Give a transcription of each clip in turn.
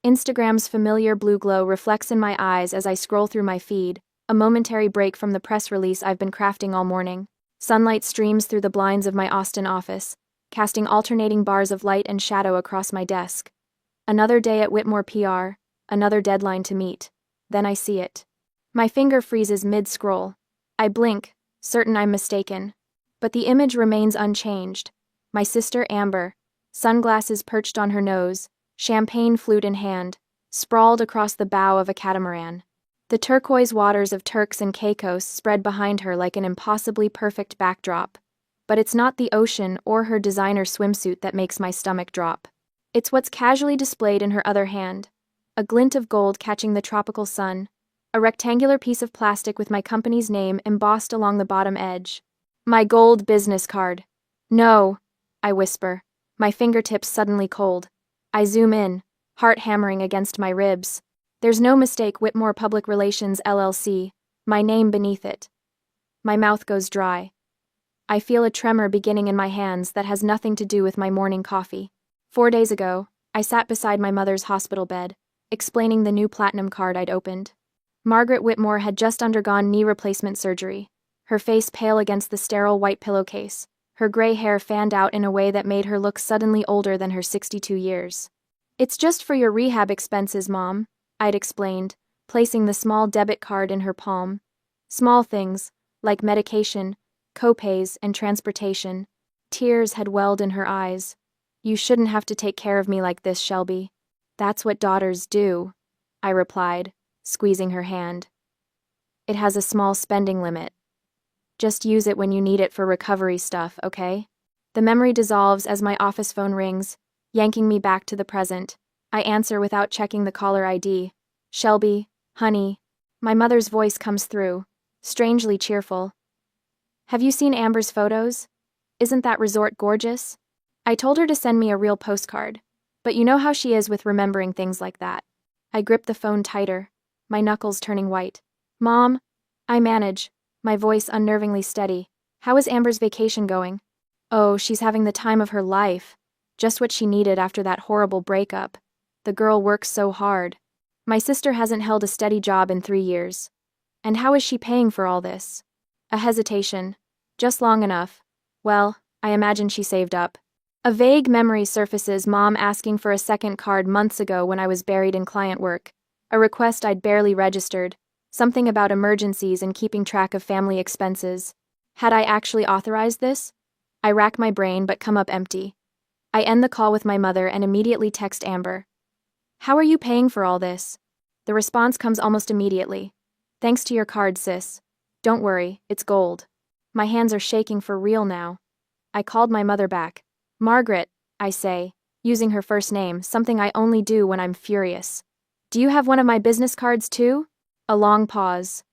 Instagram's familiar blue glow reflects in my eyes as I scroll through my feed, a momentary break from the press release I've been crafting all morning. Sunlight streams through the blinds of my Austin office, casting alternating bars of light and shadow across my desk. Another day at Whitmore PR, another deadline to meet. Then I see it. My finger freezes mid-scroll. I blink, certain I'm mistaken. But the image remains unchanged. My sister Amber, sunglasses perched on her nose, champagne flute in hand, sprawled across the bow of a catamaran. The turquoise waters of Turks and Caicos spread behind her like an impossibly perfect backdrop. But it's not the ocean or her designer swimsuit that makes my stomach drop. It's what's casually displayed in her other hand. A glint of gold catching the tropical sun. A rectangular piece of plastic with my company's name embossed along the bottom edge. My gold business card. No, I whisper, my fingertips suddenly cold. I zoom in, heart hammering against my ribs. There's no mistake, Whitmore Public Relations LLC, my name beneath it. My mouth goes dry. I feel a tremor beginning in my hands that has nothing to do with my morning coffee. 4 days ago, I sat beside my mother's hospital bed, explaining the new platinum card I'd opened. Margaret Whitmore had just undergone knee replacement surgery, her face pale against the sterile white pillowcase, her gray hair fanned out in a way that made her look suddenly older than her 62 years. "It's just for your rehab expenses, Mom," I'd explained, placing the small debit card in her palm. Small things, like medication, co-pays, and transportation. Tears had welled in her eyes. "You shouldn't have to take care of me like this, Shelby." "That's what daughters do," I replied, squeezing her hand. "It has a small spending limit. Just use it when you need it for recovery stuff, okay?" The memory dissolves as my office phone rings, yanking me back to the present. I answer without checking the caller ID. "Shelby, honey." My mother's voice comes through, strangely cheerful. "Have you seen Amber's photos? Isn't that resort gorgeous?" I told her to send me a real postcard, but you know how she is with remembering things like that. I grip the phone tighter, my knuckles turning white. "Mom," I manage, my voice unnervingly steady. "How is Amber's vacation going?" "Oh, she's having the time of her life. Just what she needed after that horrible breakup. The girl works so hard. My sister hasn't held a steady job in 3 years. And how is she paying for all this?" A hesitation. Just long enough. Well, I imagine she saved up. A vague memory surfaces, Mom asking for a second card months ago when I was buried in client work. A request I'd barely registered. Something about emergencies and keeping track of family expenses. Had I actually authorized this? I rack my brain but come up empty. I end the call with my mother and immediately text Amber. "How are you paying for all this?" The response comes almost immediately. "Thanks to your card, sis. Don't worry, it's gold." My hands are shaking for real now. I called my mother back. "Margaret," I say, using her first name, something I only do when I'm furious. "Do you have one of my business cards too?" A long pause.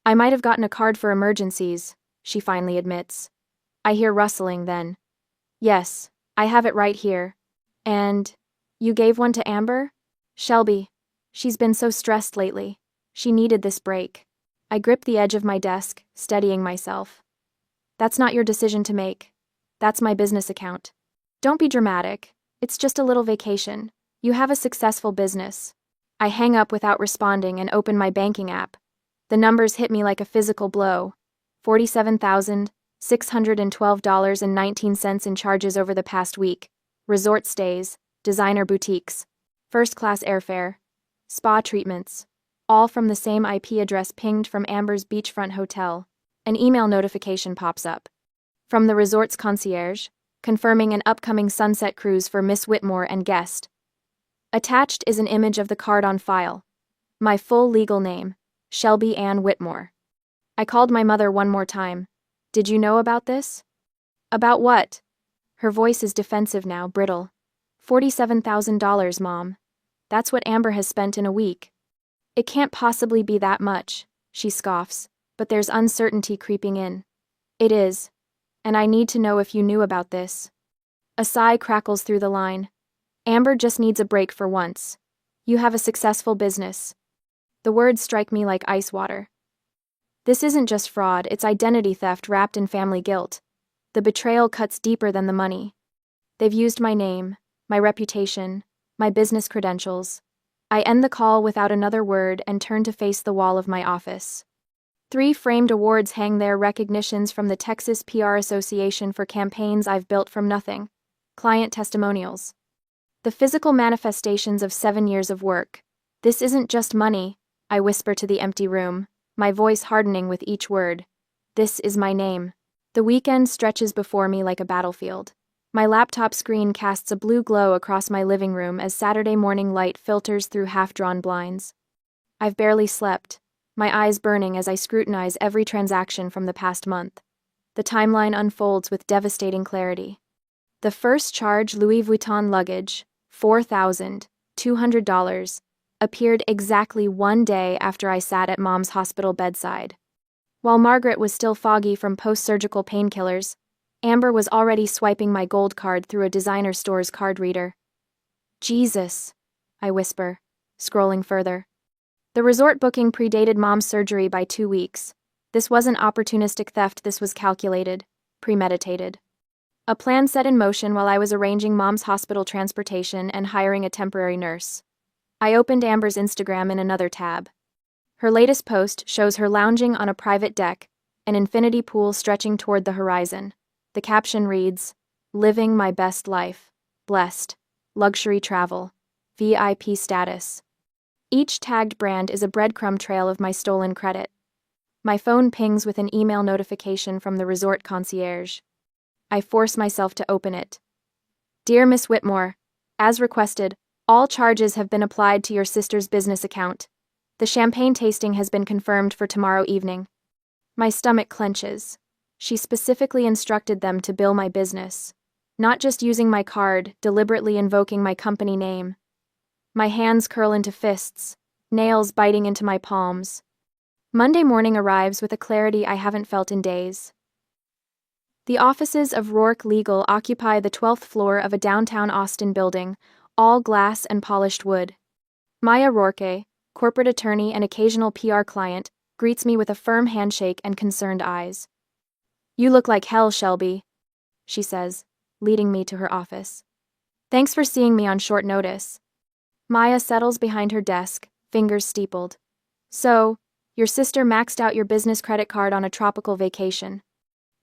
"I might have gotten a card for emergencies," she finally admits. I hear rustling then. "Yes, I have it right here." "And you gave one to Amber?" "Shelby. She's been so stressed lately. She needed this break." I grip the edge of my desk, steadying myself. "That's not your decision to make. That's my business account. Don't be dramatic. It's just a little vacation. You have a successful business." I hang up without responding and open my banking app. The numbers hit me like a physical blow. $47,612.19 in charges over the past week. Resort stays, designer boutiques, first-class airfare, spa treatments, all from the same IP address pinged from Amber's beachfront hotel. An email notification pops up. From the resort's concierge, confirming an upcoming sunset cruise for Miss Whitmore and guest. Attached is an image of the card on file. My full legal name, Shelby Ann Whitmore. I called my mother one more time. "Did you know about this?" "About what?" Her voice is defensive now, brittle. $47,000, Mom. That's what Amber has spent in a week." "It can't possibly be that much," she scoffs, but there's uncertainty creeping in. "It is. And I need to know if you knew about this." A sigh crackles through the line. "Amber just needs a break for once. You have a successful business." The words strike me like ice water. This isn't just fraud, it's identity theft wrapped in family guilt. The betrayal cuts deeper than the money. They've used my name, my reputation, my business credentials. I end the call without another word and turn to face the wall of my office. 3 framed awards hang there, recognitions from the Texas PR Association for campaigns I've built from nothing. Client testimonials. The physical manifestations of 7 years of work. This isn't just money, I whisper to the empty room, my voice hardening with each word. This is my name. The weekend stretches before me like a battlefield. My laptop screen casts a blue glow across my living room as Saturday morning light filters through half-drawn blinds. I've barely slept, my eyes burning as I scrutinize every transaction from the past month. The timeline unfolds with devastating clarity. The first charge, Louis Vuitton luggage, $4,200, appeared exactly 1 day after I sat at Mom's hospital bedside. While Margaret was still foggy from post-surgical painkillers, Amber was already swiping my gold card through a designer store's card reader. Jesus, I whisper, scrolling further. The resort booking predated Mom's surgery by 2 weeks. This wasn't opportunistic theft, this was calculated, premeditated. A plan set in motion while I was arranging Mom's hospital transportation and hiring a temporary nurse. I opened Amber's Instagram in another tab. Her latest post shows her lounging on a private deck, an infinity pool stretching toward the horizon. The caption reads, "Living my best life. Blessed. Luxury travel. VIP status." Each tagged brand is a breadcrumb trail of my stolen credit. My phone pings with an email notification from the resort concierge. I force myself to open it. Dear Miss Whitmore, as requested, all charges have been applied to your sister's business account. The champagne tasting has been confirmed for tomorrow evening. My stomach clenches. She specifically instructed them to bill my business, not just using my card, deliberately invoking my company name. My hands curl into fists, nails biting into my palms. Monday morning arrives with a clarity I haven't felt in days. The offices of Rourke Legal occupy the 12th floor of a downtown Austin building, all glass and polished wood. Maya Rourke, corporate attorney and occasional PR client, greets me with a firm handshake and concerned eyes. "You look like hell, Shelby," she says, leading me to her office. "Thanks for seeing me on short notice." Maya settles behind her desk, fingers steepled. "So, your sister maxed out your business credit card on a tropical vacation."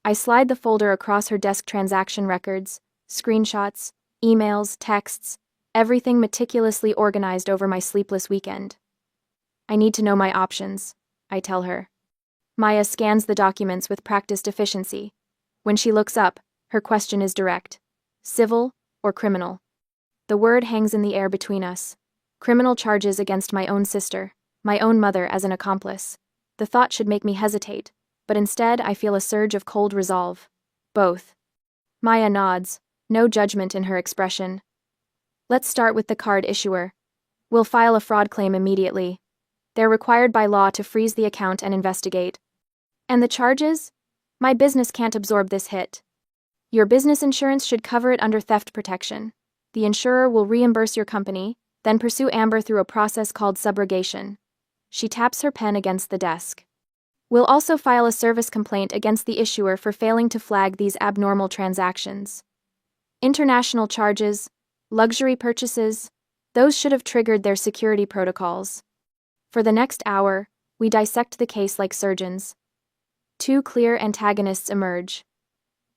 I slide the folder across her desk, transaction records, screenshots, emails, texts, everything meticulously organized over my sleepless weekend. "I need to know my options," I tell her. Maya scans the documents with practiced efficiency. When she looks up, her question is direct. Civil or criminal? The word hangs in the air between us. Criminal charges against my own sister, my own mother as an accomplice. The thought should make me hesitate, but instead I feel a surge of cold resolve. Both. Maya nods, no judgment in her expression. "Let's start with the card issuer. We'll file a fraud claim immediately. They're required by law to freeze the account and investigate. And the charges? My business can't absorb this hit. Your business insurance should cover it under theft protection. The insurer will reimburse your company, then pursue Amber through a process called subrogation." She taps her pen against the desk. "We'll also file a service complaint against the issuer for failing to flag these abnormal transactions. International charges, luxury purchases, those should have triggered their security protocols." For the next hour, we dissect the case like surgeons. 2 clear antagonists emerge.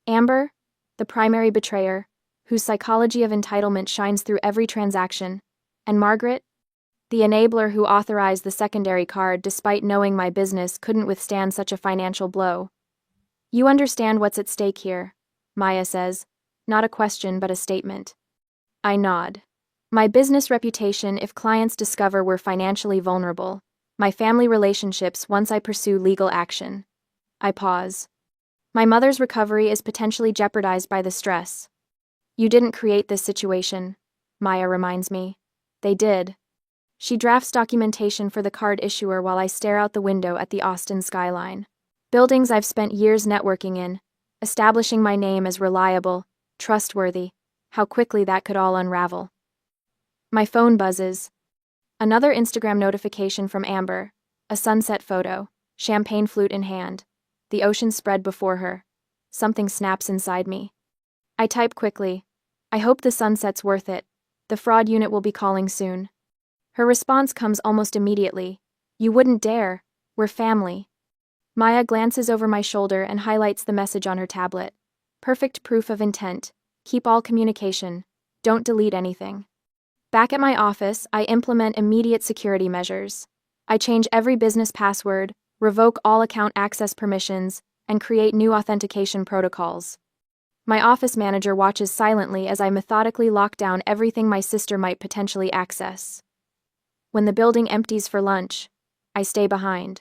Amber, the primary betrayer, whose psychology of entitlement shines through every transaction, and Margaret, the enabler who authorized the secondary card despite knowing my business couldn't withstand such a financial blow. "You understand what's at stake here," Maya says, not a question but a statement. I nod. My business reputation if clients discover we're financially vulnerable, my family relationships once I pursue legal action. I pause. My mother's recovery is potentially jeopardized by the stress. "You didn't create this situation," Maya reminds me. "They did." She drafts documentation for the card issuer while I stare out the window at the Austin skyline. Buildings I've spent years networking in, establishing my name as reliable, trustworthy. How quickly that could all unravel. My phone buzzes. Another Instagram notification from Amber, a sunset photo, champagne flute in hand, the ocean spread before her. Something snaps inside me. I type quickly. "I hope the sunset's worth it. The fraud unit will be calling soon." Her response comes almost immediately. You wouldn't dare. We're family. Maya glances over my shoulder and highlights the message on her tablet. Perfect proof of intent. Keep all communication. Don't delete anything. Back at my office, I implement immediate security measures. I change every business password, revoke all account access permissions, and create new authentication protocols. My office manager watches silently as I methodically lock down everything my sister might potentially access. When the building empties for lunch, I stay behind.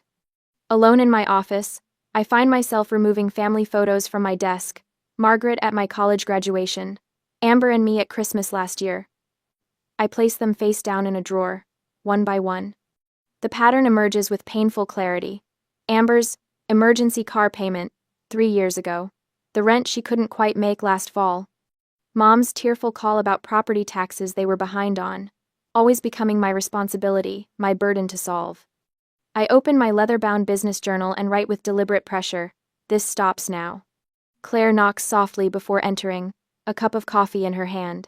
Alone in my office, I find myself removing family photos from my desk, Margaret at my college graduation, Amber and me at Christmas last year. I place them face down in a drawer, one by one. The pattern emerges with painful clarity. Amber's emergency car payment, 3 years ago. The rent she couldn't quite make last fall. Mom's tearful call about property taxes they were behind on, always becoming my responsibility, my burden to solve. I open my leather-bound business journal and write with deliberate pressure. This stops now. Claire knocks softly before entering, a cup of coffee in her hand.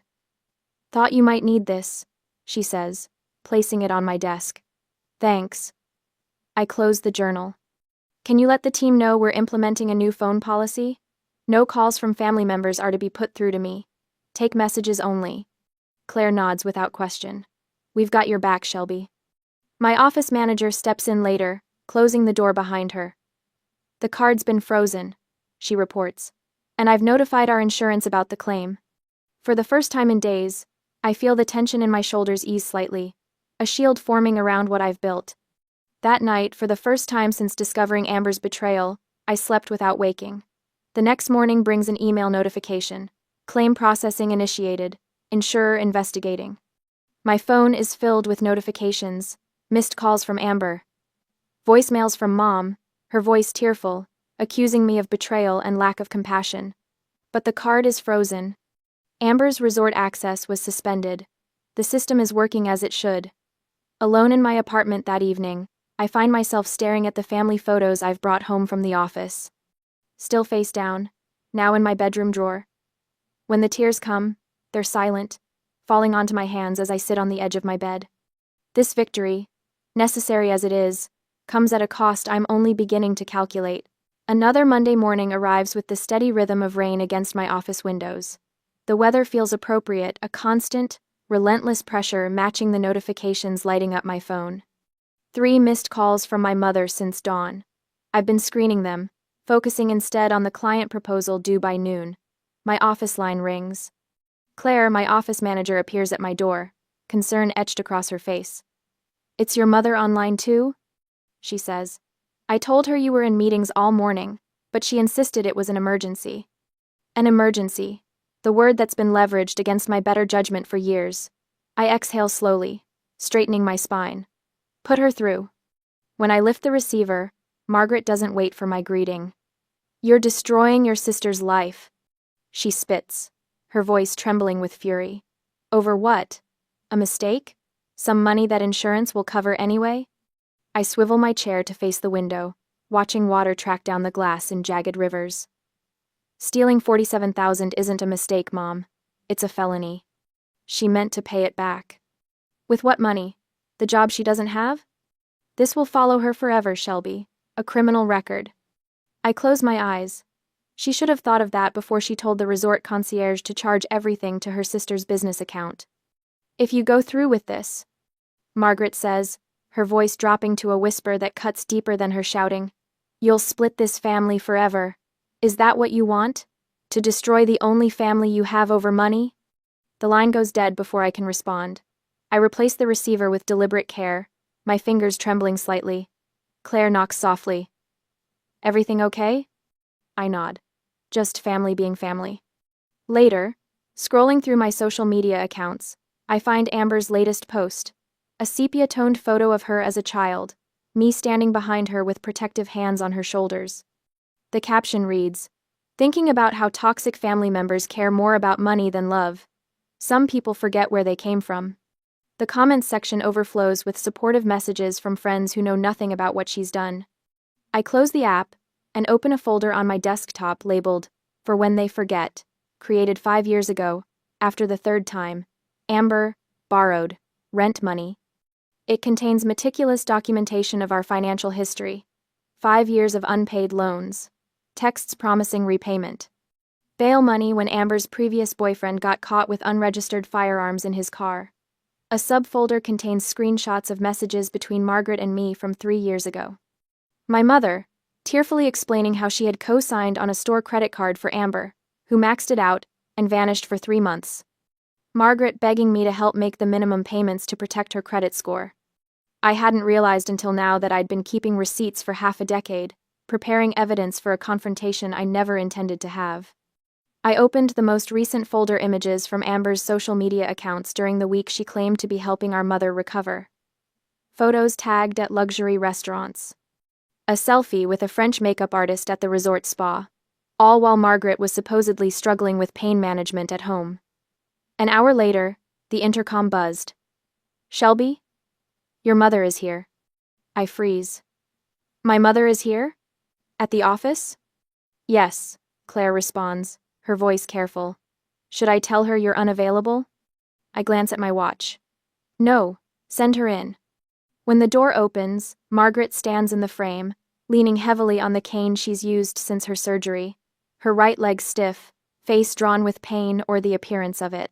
Thought you might need this, she says, placing it on my desk. Thanks. I close the journal. Can you let the team know we're implementing a new phone policy? No calls from family members are to be put through to me. Take messages only. Claire nods without question. We've got your back, Shelby. My office manager steps in later, closing the door behind her. The card's been frozen, she reports, and I've notified our insurance about the claim. For the first time in days, I feel the tension in my shoulders ease slightly, a shield forming around what I've built. That night, for the first time since discovering Amber's betrayal, I slept without waking. The next morning brings an email notification. Claim processing initiated. Insurer investigating. My phone is filled with notifications, missed calls from Amber. Voicemails from Mom, her voice tearful, accusing me of betrayal and lack of compassion. But the card is frozen. Amber's resort access was suspended. The system is working as it should. Alone in my apartment that evening, I find myself staring at the family photos I've brought home from the office. Still face down, now in my bedroom drawer. When the tears come, they're silent, falling onto my hands as I sit on the edge of my bed. This victory, necessary as it is, comes at a cost I'm only beginning to calculate. Another Monday morning arrives with the steady rhythm of rain against my office windows. The weather feels appropriate, a constant, relentless pressure matching the notifications lighting up my phone. 3 missed calls from my mother since dawn. I've been screening them, focusing instead on the client proposal due by noon. My office line rings. Claire, my office manager, appears at my door, concern etched across her face. It's your mother online too? She says. I told her you were in meetings all morning, but she insisted it was an emergency. An emergency. The word that's been leveraged against my better judgment for years. I exhale slowly, straightening my spine. Put her through. When I lift the receiver, Margaret doesn't wait for my greeting. You're destroying your sister's life. She spits, her voice trembling with fury. Over what? A mistake? Some money that insurance will cover anyway? I swivel my chair to face the window, watching water track down the glass in jagged rivers. Stealing $47,000 isn't a mistake, Mom. It's a felony. She meant to pay it back. With what money? The job she doesn't have? This will follow her forever, Shelby. A criminal record. I close my eyes. She should have thought of that before she told the resort concierge to charge everything to her sister's business account. If you go through with this, Margaret says, her voice dropping to a whisper that cuts deeper than her shouting, you'll split this family forever. Is that what you want? To destroy the only family you have over money? The line goes dead before I can respond. I replace the receiver with deliberate care, my fingers trembling slightly. Claire knocks softly. Everything okay? I nod. Just family being family. Later, scrolling through my social media accounts, I find Amber's latest post. A sepia-toned photo of her as a child, me standing behind her with protective hands on her shoulders. The caption reads, thinking about how toxic family members care more about money than love. Some people forget where they came from. The comments section overflows with supportive messages from friends who know nothing about what she's done. I close the app and open a folder on my desktop labeled, For When They Forget, created 5 years ago, after the 3rd time. Amber, borrowed, rent money. It contains meticulous documentation of our financial history, 5 years of unpaid loans, texts promising repayment, bail money when Amber's previous boyfriend got caught with unregistered firearms in his car. A subfolder contains screenshots of messages between Margaret and me from 3 years ago. My mother, tearfully explaining how she had co-signed on a store credit card for Amber, who maxed it out and vanished for 3 months. Margaret begging me to help make the minimum payments to protect her credit score. I hadn't realized until now that I'd been keeping receipts for half a decade, preparing evidence for a confrontation I never intended to have. I opened the most recent folder images from Amber's social media accounts during the week she claimed to be helping our mother recover. Photos tagged at luxury restaurants. A selfie with a French makeup artist at the resort spa, all while Margaret was supposedly struggling with pain management at home. An hour later, the intercom buzzed. "Shelby? Your mother is here." I freeze. "My mother is here? At the office?" "Yes," Claire responds, her voice careful. "Should I tell her you're unavailable?" I glance at my watch. "No, send her in." When the door opens, Margaret stands in the frame, leaning heavily on the cane she's used since her surgery, her right leg stiff, face drawn with pain or the appearance of it.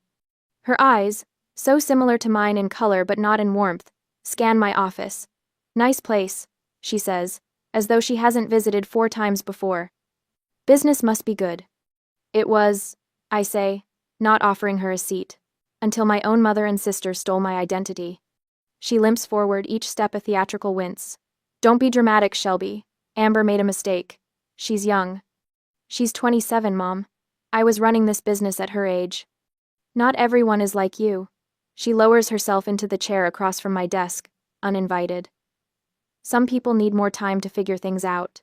Her eyes, so similar to mine in color but not in warmth, scan my office. "Nice place," she says, as though she hasn't visited 4 times before. "Business must be good." "It was," I say, not offering her a seat, until my own mother and sister stole my identity. She limps forward, each step a theatrical wince. "Don't be dramatic, Shelby. Amber made a mistake. She's young." "She's 27, Mom. I was running this business at her age." "Not everyone is like you." She lowers herself into the chair across from my desk, uninvited. "Some people need more time to figure things out."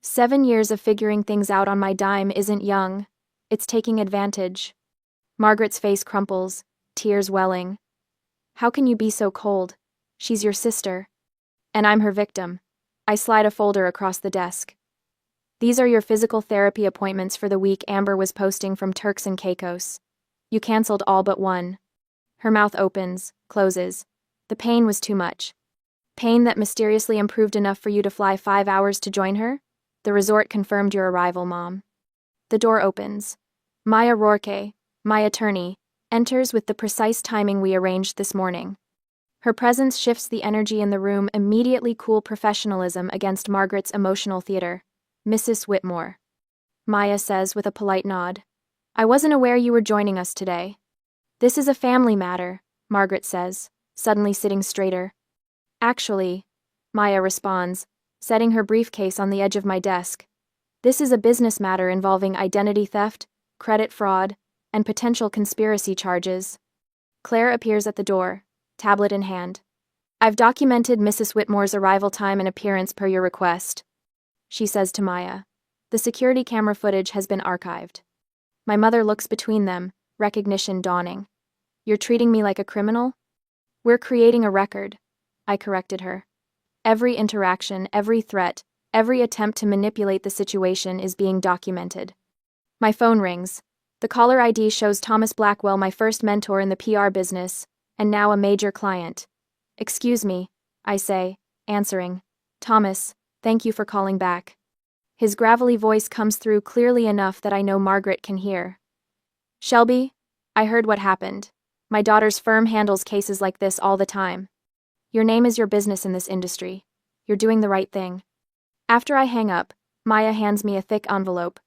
7 years of figuring things out on my dime isn't young. It's taking advantage. Margaret's face crumples, tears welling. "How can you be so cold? She's your sister." "And I'm her victim." I slide a folder across the desk. "These are your physical therapy appointments for the week Amber was posting from Turks and Caicos. You canceled all but one." Her mouth opens, closes. "The pain was too much." "Pain that mysteriously improved enough for you to fly 5 hours to join her? The resort confirmed your arrival, Mom." The door opens. Maya Rourke, my attorney, enters with the precise timing we arranged this morning. Her presence shifts the energy in the room, immediately cool professionalism against Margaret's emotional theater. "Mrs. Whitmore," Maya says with a polite nod. "I wasn't aware you were joining us today." "This is a family matter," Margaret says, suddenly sitting straighter. "Actually," Maya responds, setting her briefcase on the edge of my desk. "This is a business matter involving identity theft, credit fraud, and potential conspiracy charges." Claire appears at the door, tablet in hand. "I've documented Mrs. Whitmore's arrival time and appearance per your request," she says to Maya. "The security camera footage has been archived." My mother looks between them, recognition dawning. "You're treating me like a criminal?" "We're creating a record," I corrected her. "Every interaction, every threat, every attempt to manipulate the situation is being documented." My phone rings. The caller ID shows Thomas Blackwell, my first mentor in the PR business, and now a major client. "Excuse me," I say, answering. "Thomas, thank you for calling back." His gravelly voice comes through clearly enough that I know Margaret can hear. "Shelby, I heard what happened. My daughter's firm handles cases like this all the time. Your name is your business in this industry. You're doing the right thing." After I hang up, Maya hands me a thick envelope.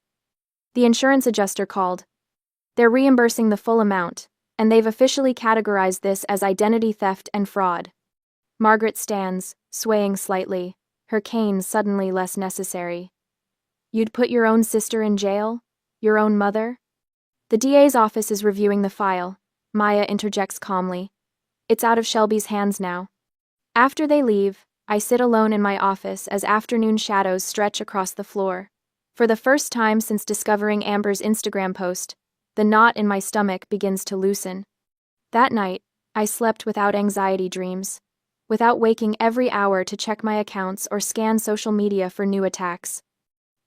"The insurance adjuster called. They're reimbursing the full amount, and they've officially categorized this as identity theft and fraud." Margaret stands, swaying slightly, her cane suddenly less necessary. "You'd put your own sister in jail? Your own mother?" "The DA's office is reviewing the file," Maya interjects calmly. "It's out of Shelby's hands now." After they leave, I sit alone in my office as afternoon shadows stretch across the floor. For the first time since discovering Amber's Instagram post, the knot in my stomach begins to loosen. That night, I slept without anxiety dreams, without waking every hour to check my accounts or scan social media for new attacks.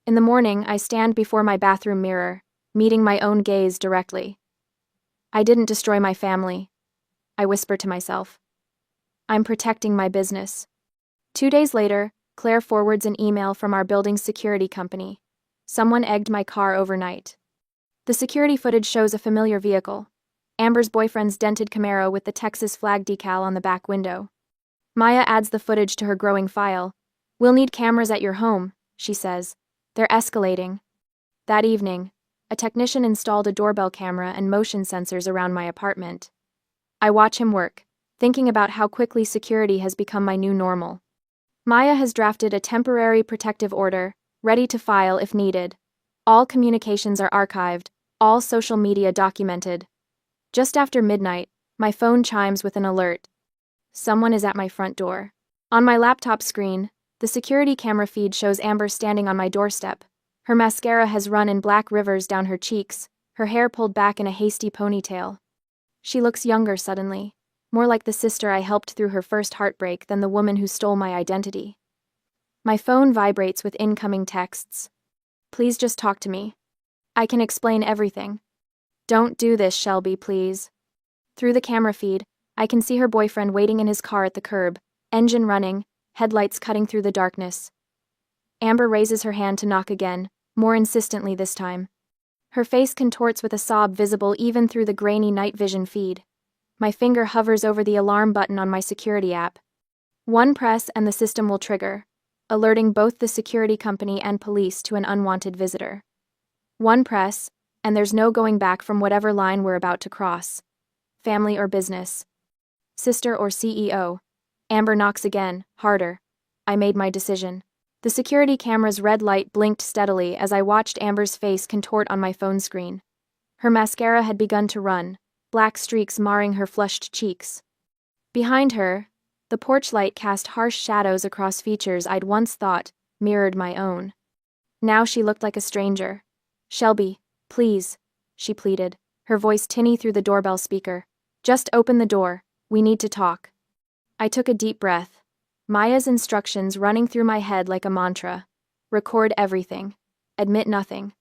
In the morning, I stand before my bathroom mirror, meeting my own gaze directly. "I didn't destroy my family," I whisper to myself. I'm protecting my business. 2 days later, Claire forwards an email from our building's security company. Someone egged my car overnight. The security footage shows a familiar vehicle. Amber's boyfriend's dented Camaro with the Texas flag decal on the back window. Maya adds the footage to her growing file. We'll need cameras at your home, she says. They're escalating. That evening, a technician installed a doorbell camera and motion sensors around my apartment. I watch him work, thinking about how quickly security has become my new normal. Maya has drafted a temporary protective order, ready to file if needed. All communications are archived, all social media documented. Just after midnight, my phone chimes with an alert. Someone is at my front door. On my laptop screen, the security camera feed shows Amber standing on my doorstep. Her mascara has run in black rivers down her cheeks, her hair pulled back in a hasty ponytail. She looks younger suddenly, more like the sister I helped through her first heartbreak than the woman who stole my identity. My phone vibrates with incoming texts. Please just talk to me. I can explain everything. Don't do this, Shelby, please. Through the camera feed, I can see her boyfriend waiting in his car at the curb, engine running, headlights cutting through the darkness. Amber raises her hand to knock again, more insistently this time. Her face contorts with a sob visible even through the grainy night vision feed. My finger hovers over the alarm button on my security app. One press and the system will trigger, alerting both the security company and police to an unwanted visitor. One press, and there's no going back from whatever line we're about to cross. Family or business. Sister or CEO. Amber knocks again, harder. I made my decision. The security camera's red light blinked steadily as I watched Amber's face contort on my phone screen. Her mascara had begun to run, black streaks marring her flushed cheeks. Behind her, the porch light cast harsh shadows across features I'd once thought mirrored my own. Now she looked like a stranger. Shelby, please, she pleaded, her voice tinny through the doorbell speaker. Just open the door, we need to talk. I took a deep breath. Maya's instructions running through my head like a mantra. Record everything. Admit nothing.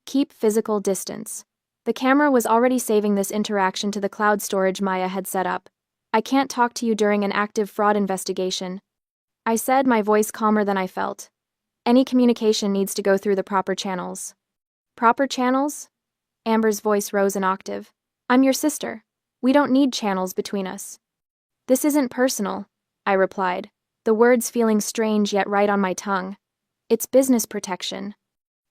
Keep physical distance. The camera was already saving this interaction to the cloud storage Maya had set up. I can't talk to you during an active fraud investigation. I said, my voice calmer than I felt. Any communication needs to go through the proper channels. Proper channels? Amber's voice rose an octave. I'm your sister. We don't need channels between us. This isn't personal, I replied, the words feeling strange yet right on my tongue. It's business protection.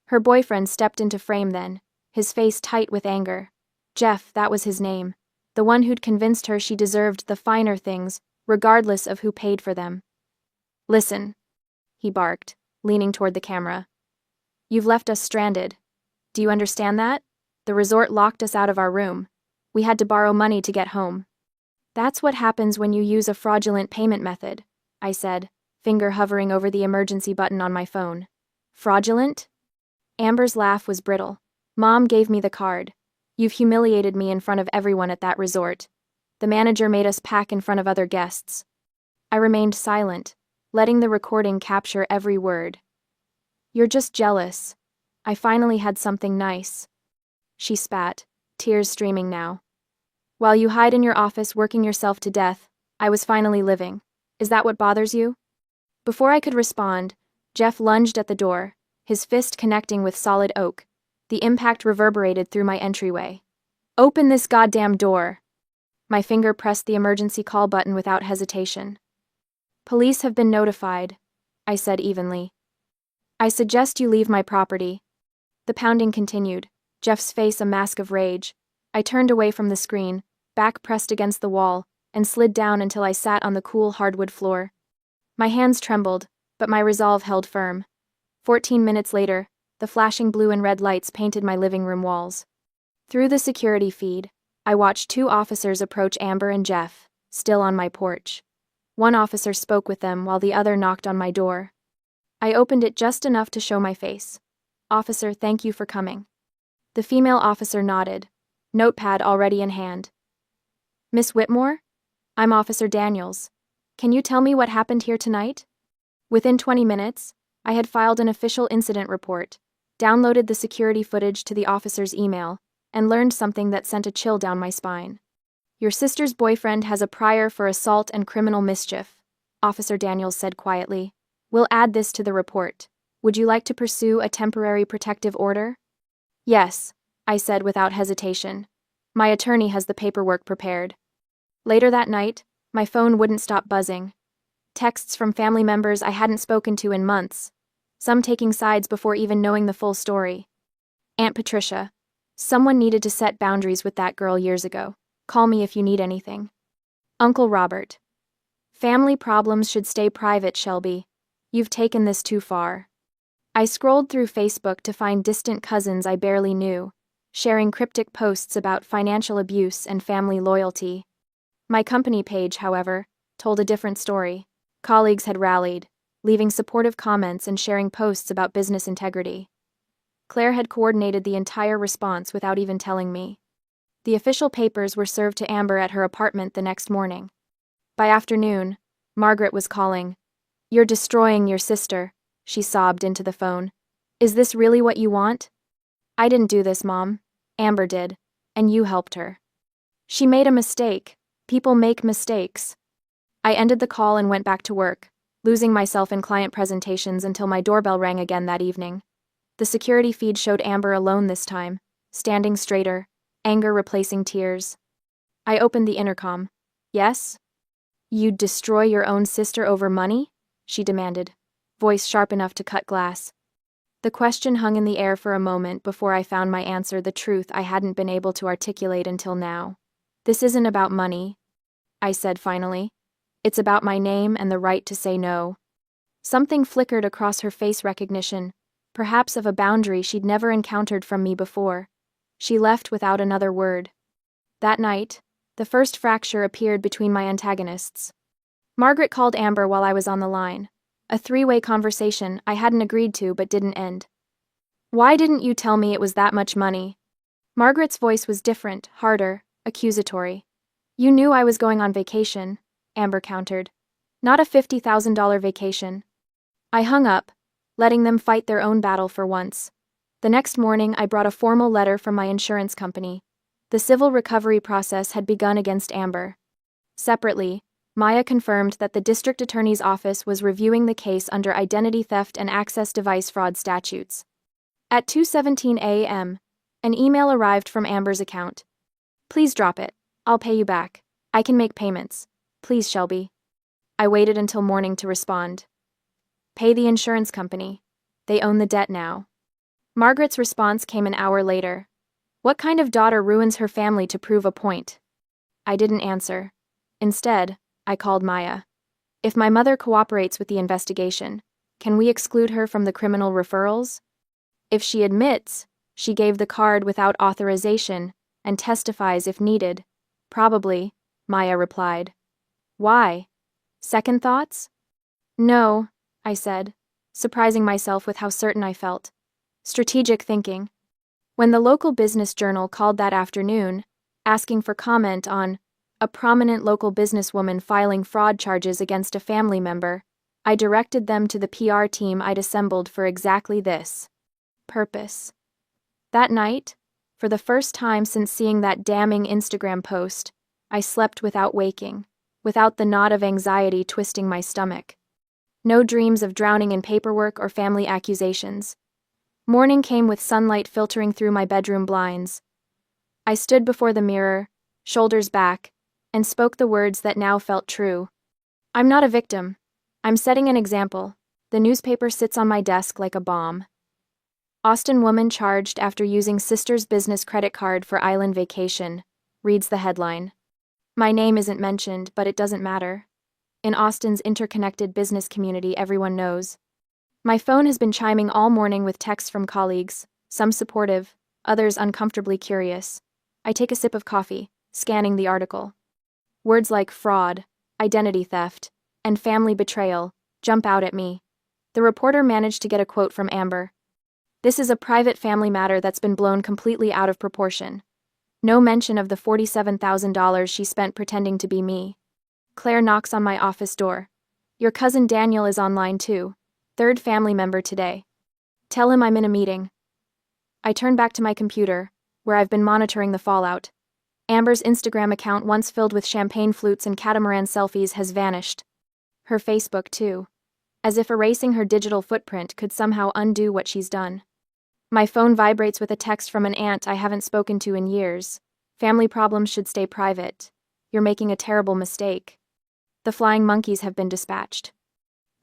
Her boyfriend stepped into frame then, his face tight with anger. Jeff, that was his name. The one who'd convinced her she deserved the finer things, regardless of who paid for them. Listen, he barked, leaning toward the camera. You've left us stranded. Do you understand that? The resort locked us out of our room. We had to borrow money to get home. That's what happens when you use a fraudulent payment method, I said, finger hovering over the emergency button on my phone. Fraudulent? Amber's laugh was brittle. Mom gave me the card. You've humiliated me in front of everyone at that resort. The manager made us pack in front of other guests. I remained silent, letting the recording capture every word. You're just jealous. I finally had something nice. She spat, tears streaming now. While you hide in your office working yourself to death, I was finally living. Is that what bothers you? Before I could respond, Jeff lunged at the door, his fist connecting with solid oak. The impact reverberated through my entryway. Open this goddamn door. My finger pressed the emergency call button without hesitation. Police have been notified, I said evenly. I suggest you leave my property. The pounding continued, Jeff's face a mask of rage. I turned away from the screen, back pressed against the wall, and slid down until I sat on the cool hardwood floor. My hands trembled, but my resolve held firm. 14 minutes later, the flashing blue and red lights painted my living room walls. Through the security feed, I watched 2 officers approach Amber and Jeff, still on my porch. One officer spoke with them while the other knocked on my door. I opened it just enough to show my face. Officer, thank you for coming. The female officer nodded, notepad already in hand. Miss Whitmore? I'm Officer Daniels. Can you tell me what happened here tonight? Within 20 minutes, I had filed an official incident report, downloaded the security footage to the officer's email, and learned something that sent a chill down my spine. Your sister's boyfriend has a prior for assault and criminal mischief, Officer Daniels said quietly. We'll add this to the report. Would you like to pursue a temporary protective order? Yes, I said without hesitation. My attorney has the paperwork prepared. Later that night, my phone wouldn't stop buzzing. Texts from family members I hadn't spoken to in months, some taking sides before even knowing the full story. Aunt Patricia, someone needed to set boundaries with that girl years ago. Call me if you need anything. Uncle Robert. Family problems should stay private, Shelby. You've taken this too far. I scrolled through Facebook to find distant cousins I barely knew, sharing cryptic posts about financial abuse and family loyalty. My company page, however, told a different story. Colleagues had rallied, leaving supportive comments and sharing posts about business integrity. Claire had coordinated the entire response without even telling me. The official papers were served to Amber at her apartment the next morning. By afternoon, Margaret was calling. You're destroying your sister, she sobbed into the phone. Is this really what you want? I didn't do this, Mom. Amber did, and you helped her. She made a mistake. People make mistakes. I ended the call and went back to work, losing myself in client presentations until my doorbell rang again that evening. The security feed showed Amber alone this time, standing straighter, anger replacing tears. I opened the intercom. Yes? You'd destroy your own sister over money? She demanded, voice sharp enough to cut glass. The question hung in the air for a moment before I found my answer, the truth I hadn't been able to articulate until now. This isn't about money, I said finally. It's about my name and the right to say no. Something flickered across her face, recognition, perhaps of a boundary she'd never encountered from me before. She left without another word. That night, the first fracture appeared between my antagonists. Margaret called Amber while I was on the line. A three-way conversation I hadn't agreed to but didn't end. Why didn't you tell me it was that much money? Margaret's voice was different, harder, accusatory. You knew I was going on vacation, Amber countered. Not a $50,000 vacation. I hung up, letting them fight their own battle for once. The next morning, I brought a formal letter from my insurance company. The civil recovery process had begun against Amber. Separately, Maya confirmed that the district attorney's office was reviewing the case under identity theft and access device fraud statutes. At 2:17 a.m., an email arrived from Amber's account. Please drop it. I'll pay you back. I can make payments. Please, Shelby. I waited until morning to respond. Pay the insurance company. They own the debt now. Margaret's response came an hour later. What kind of daughter ruins her family to prove a point? I didn't answer. Instead, I called Maya. If my mother cooperates with the investigation, can we exclude her from the criminal referrals? If she admits she gave the card without authorization and testifies if needed, probably, Maya replied. Why? Second thoughts? No, I said, surprising myself with how certain I felt. Strategic thinking. When the local business journal called that afternoon, asking for comment on a prominent local businesswoman filing fraud charges against a family member, I directed them to the PR team I'd assembled for exactly this. Purpose. That night, for the first time since seeing that damning Instagram post, I slept without waking, without the knot of anxiety twisting my stomach. No dreams of drowning in paperwork or family accusations. Morning came with sunlight filtering through my bedroom blinds. I stood before the mirror, shoulders back, and spoke the words that now felt true. I'm not a victim. I'm setting an example. The newspaper sits on my desk like a bomb. Austin woman charged after using sister's business credit card for island vacation, reads the headline. My name isn't mentioned, but it doesn't matter. In Austin's interconnected business community, everyone knows. My phone has been chiming all morning with texts from colleagues, some supportive, others uncomfortably curious. I take a sip of coffee, scanning the article. Words like fraud, identity theft, and family betrayal jump out at me. The reporter managed to get a quote from Amber. This is a private family matter that's been blown completely out of proportion. No mention of the $47,000 she spent pretending to be me. Claire knocks on my office door. Your cousin Daniel is online too. Third family member today. Tell him I'm in a meeting. I turn back to my computer, where I've been monitoring the fallout. Amber's Instagram account, once filled with champagne flutes and catamaran selfies, has vanished. Her Facebook, too. As if erasing her digital footprint could somehow undo what she's done. My phone vibrates with a text from an aunt I haven't spoken to in years. Family problems should stay private. You're making a terrible mistake. The flying monkeys have been dispatched.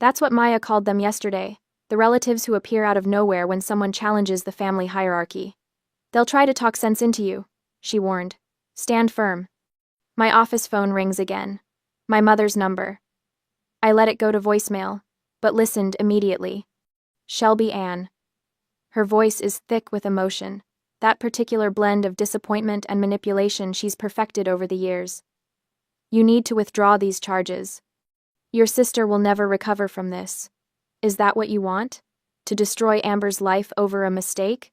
That's what Maya called them yesterday, the relatives who appear out of nowhere when someone challenges the family hierarchy. They'll try to talk sense into you, she warned. Stand firm. My office phone rings again. My mother's number. I let it go to voicemail, but listened immediately. Shelby Ann. Her voice is thick with emotion, that particular blend of disappointment and manipulation she's perfected over the years. You need to withdraw these charges. Your sister will never recover from this. Is that what you want? To destroy Amber's life over a mistake?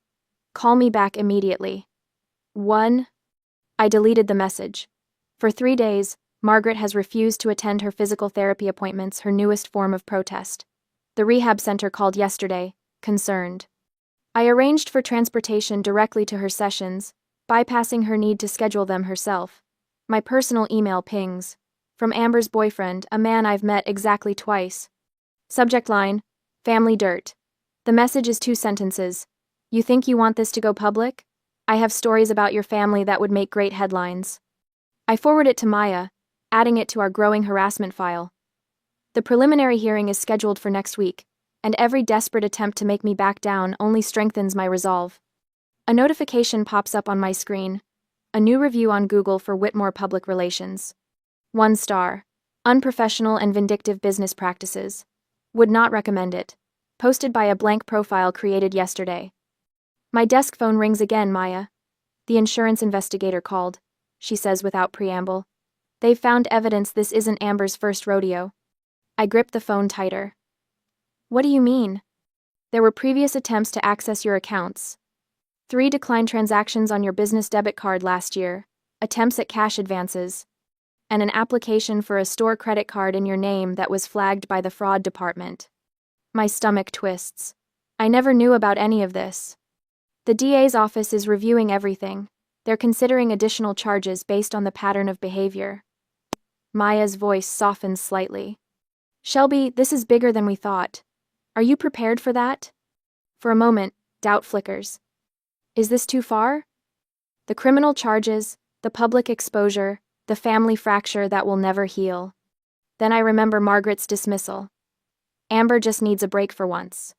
Call me back immediately. 1. I deleted the message. For 3 days, Margaret has refused to attend her physical therapy appointments, her newest form of protest. The rehab center called yesterday, concerned. I arranged for transportation directly to her sessions, bypassing her need to schedule them herself. My personal email pings. From Amber's boyfriend, a man I've met exactly twice. Subject line, family dirt. The message is 2 sentences. You think you want this to go public? I have stories about your family that would make great headlines. I forward it to Maya, adding it to our growing harassment file. The preliminary hearing is scheduled for next week, and every desperate attempt to make me back down only strengthens my resolve. A notification pops up on my screen. A new review on Google for Whitmore Public Relations. 1 star. Unprofessional and vindictive business practices. Would not recommend it. Posted by a blank profile created yesterday. My desk phone rings again, Maya. The insurance investigator called, she says without preamble. They've found evidence this isn't Amber's first rodeo. I grip the phone tighter. What do you mean? There were previous attempts to access your accounts. 3 declined transactions on your business debit card last year, attempts at cash advances, and an application for a store credit card in your name that was flagged by the fraud department. My stomach twists. I never knew about any of this. The DA's office is reviewing everything. They're considering additional charges based on the pattern of behavior. Maya's voice softens slightly. Shelby, this is bigger than we thought. Are you prepared for that? For a moment, doubt flickers. Is this too far? The criminal charges, the public exposure, the family fracture that will never heal. Then I remember Margaret's dismissal. Amber just needs a break for once.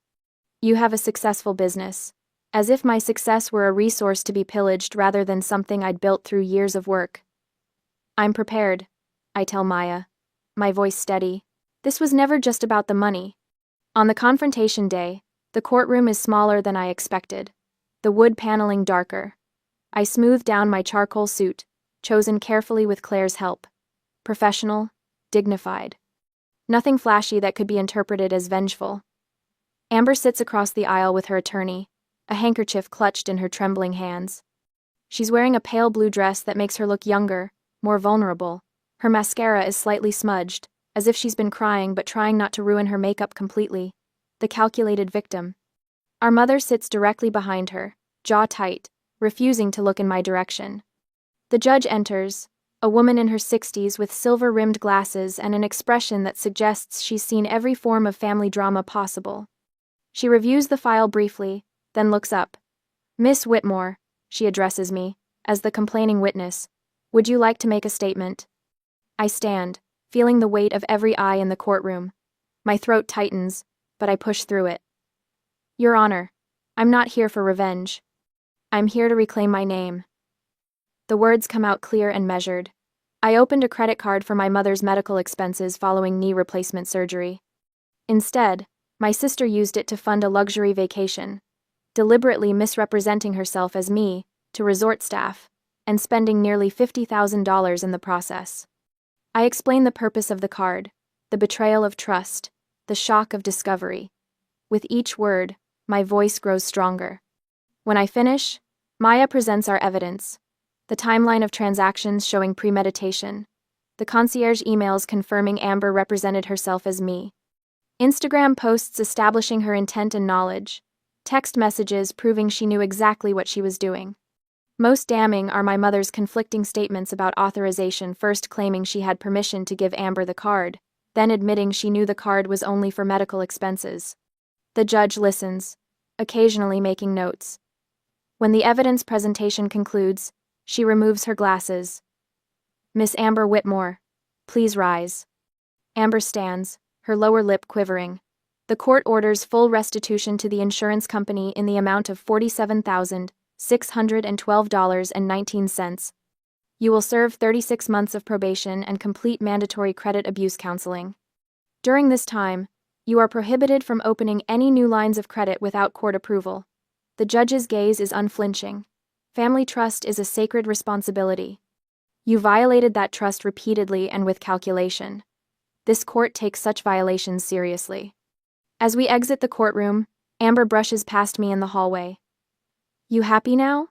You have a successful business. As if my success were a resource to be pillaged rather than something I'd built through years of work. I'm prepared, I tell Maya, my voice steady. This was never just about the money. On the confrontation day, the courtroom is smaller than I expected. The wood paneling darker. I smooth down my charcoal suit, chosen carefully with Claire's help. Professional, dignified. Nothing flashy that could be interpreted as vengeful. Amber sits across the aisle with her attorney, a handkerchief clutched in her trembling hands. She's wearing a pale blue dress that makes her look younger, more vulnerable. Her mascara is slightly smudged, as if she's been crying but trying not to ruin her makeup completely. The calculated victim. Our mother sits directly behind her, jaw tight, refusing to look in my direction. The judge enters, a woman in her 60s with silver-rimmed glasses and an expression that suggests she's seen every form of family drama possible. She reviews the file briefly, then looks up. Miss Whitmore, she addresses me, as the complaining witness. Would you like to make a statement? I stand, feeling the weight of every eye in the courtroom. My throat tightens, but I push through it. Your Honor, I'm not here for revenge. I'm here to reclaim my name. The words come out clear and measured. I opened a credit card for my mother's medical expenses following knee replacement surgery. Instead, my sister used it to fund a luxury vacation, deliberately misrepresenting herself as me to resort staff, and spending nearly $50,000 in the process. I explain the purpose of the card, the betrayal of trust, the shock of discovery. With each word, my voice grows stronger. When I finish, Maya presents our evidence. The timeline of transactions showing premeditation. The concierge emails confirming Amber represented herself as me. Instagram posts establishing her intent and knowledge. Text messages proving she knew exactly what she was doing. Most damning are my mother's conflicting statements about authorization, first claiming she had permission to give Amber the card, then admitting she knew the card was only for medical expenses. The judge listens, occasionally making notes. When the evidence presentation concludes, she removes her glasses. "Miss Amber Whitmore, please rise." Amber stands, her lower lip quivering. The court orders full restitution to the insurance company in the amount of $47,612.19. You will serve 36 months of probation and complete mandatory credit abuse counseling. During this time, you are prohibited from opening any new lines of credit without court approval. The judge's gaze is unflinching. Family trust is a sacred responsibility. You violated that trust repeatedly and with calculation. This court takes such violations seriously. As we exit the courtroom, Amber brushes past me in the hallway. "You happy now?"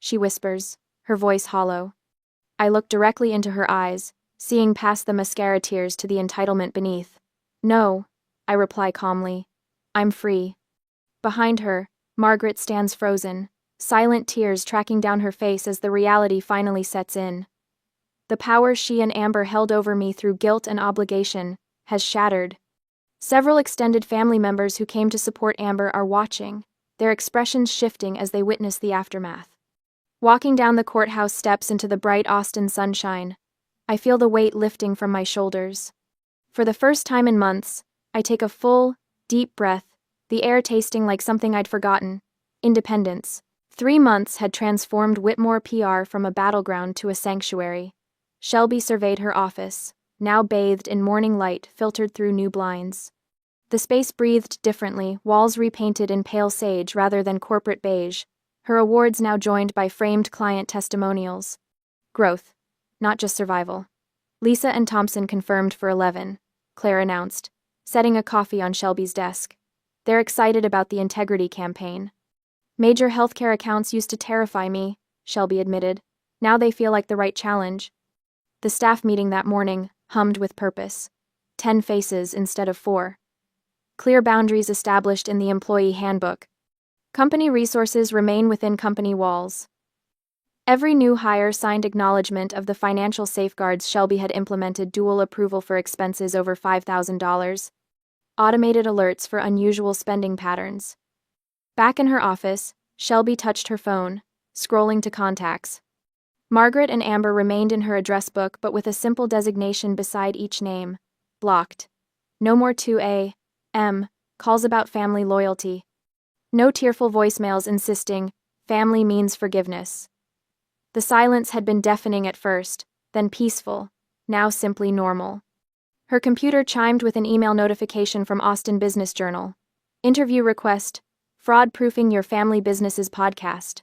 she whispers, her voice hollow. I look directly into her eyes, seeing past the mascara tears to the entitlement beneath. "No," I reply calmly. "I'm free." Behind her, Margaret stands frozen, silent tears tracking down her face as the reality finally sets in. The power she and Amber held over me through guilt and obligation has shattered. Several extended family members who came to support Amber are watching, their expressions shifting as they witness the aftermath. Walking down the courthouse steps into the bright Austin sunshine, I feel the weight lifting from my shoulders. For the first time in months, I take a full, deep breath, the air tasting like something I'd forgotten: independence. 3 months had transformed Whitmore PR from a battleground to a sanctuary. Shelby surveyed her office, now bathed in morning light filtered through new blinds. The space breathed differently, walls repainted in pale sage rather than corporate beige, her awards now joined by framed client testimonials. Growth, not just survival. "Lisa and Thompson confirmed for 11, Claire announced, setting a coffee on Shelby's desk. "They're excited about the integrity campaign." "Major healthcare accounts used to terrify me," Shelby admitted. "Now they feel like the right challenge." The staff meeting that morning hummed with purpose. 10 faces instead of 4. Clear boundaries established in the employee handbook. Company resources remain within company walls. Every new hire signed acknowledgement of the financial safeguards. Shelby had implemented dual approval for expenses over $5,000. Automated alerts for unusual spending patterns. Back in her office, Shelby touched her phone, scrolling to contacts. Margaret and Amber remained in her address book, but with a simple designation beside each name: blocked. No more 2 a.m. calls about family loyalty. No tearful voicemails insisting, "Family means forgiveness." The silence had been deafening at first, then peaceful, now simply normal. Her computer chimed with an email notification from Austin Business Journal. "Interview request, fraud-proofing your family business's podcast."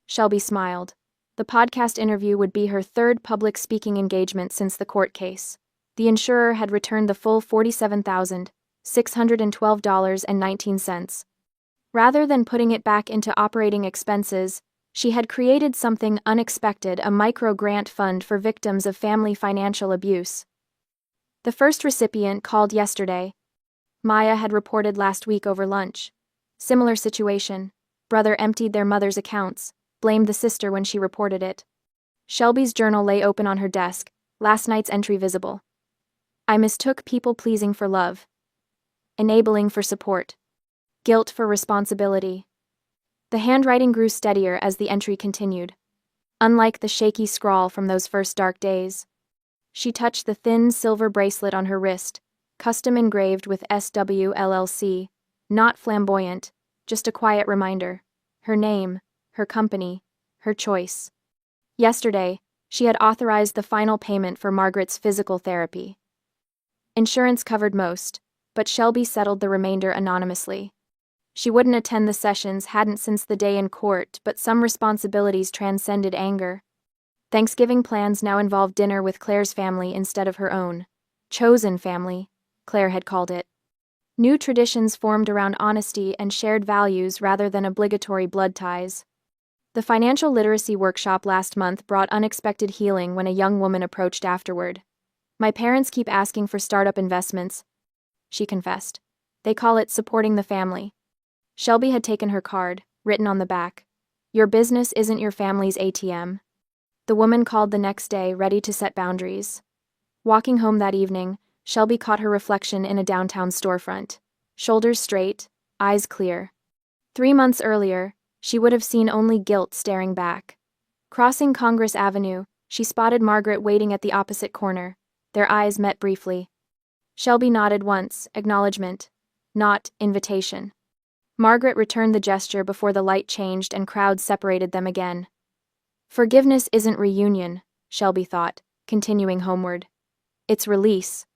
Shelby smiled. The podcast interview would be her third public speaking engagement since the court case. The insurer had returned the full $47,612.19. Rather than putting it back into operating expenses, she had created something unexpected: a micro-grant fund for victims of family financial abuse. The first recipient called yesterday. Maya had reported last week over lunch. Similar situation. Brother emptied their mother's accounts, blamed the sister when she reported it. Shelby's journal lay open on her desk, last night's entry visible. "I mistook people-pleasing for love. Enabling for support. Guilt for responsibility." The handwriting grew steadier as the entry continued. Unlike the shaky scrawl from those first dark days. She touched the thin silver bracelet on her wrist, custom engraved with SWLLC, not flamboyant, just a quiet reminder. Her name, her company, her choice. Yesterday, she had authorized the final payment for Margaret's physical therapy. Insurance covered most, but Shelby settled the remainder anonymously. She wouldn't attend the sessions, hadn't since the day in court, but some responsibilities transcended anger. Thanksgiving plans now involved dinner with Claire's family instead of her own. Chosen family, Claire had called it. New traditions formed around honesty and shared values rather than obligatory blood ties. The financial literacy workshop last month brought unexpected healing when a young woman approached afterward. "My parents keep asking for startup investments," she confessed. "They call it supporting the family." Shelby had taken her card, written on the back. Your business isn't your family's ATM. The woman called the next day, ready to set boundaries. Walking home that evening, Shelby caught her reflection in a downtown storefront. Shoulders straight, eyes clear. 3 months earlier, she would have seen only guilt staring back. Crossing Congress Avenue, she spotted Margaret waiting at the opposite corner. Their eyes met briefly. Shelby nodded once, acknowledgement, not invitation. Margaret returned the gesture before the light changed and crowds separated them again. Forgiveness isn't reunion, Shelby thought, continuing homeward. It's release.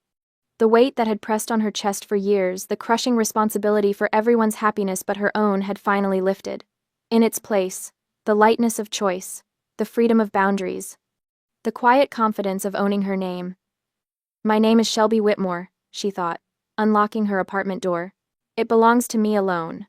The weight that had pressed on her chest for years, the crushing responsibility for everyone's happiness but her own, had finally lifted. In its place, the lightness of choice, the freedom of boundaries, the quiet confidence of owning her name. My name is Shelby Whitmore, she thought, unlocking her apartment door. It belongs to me alone.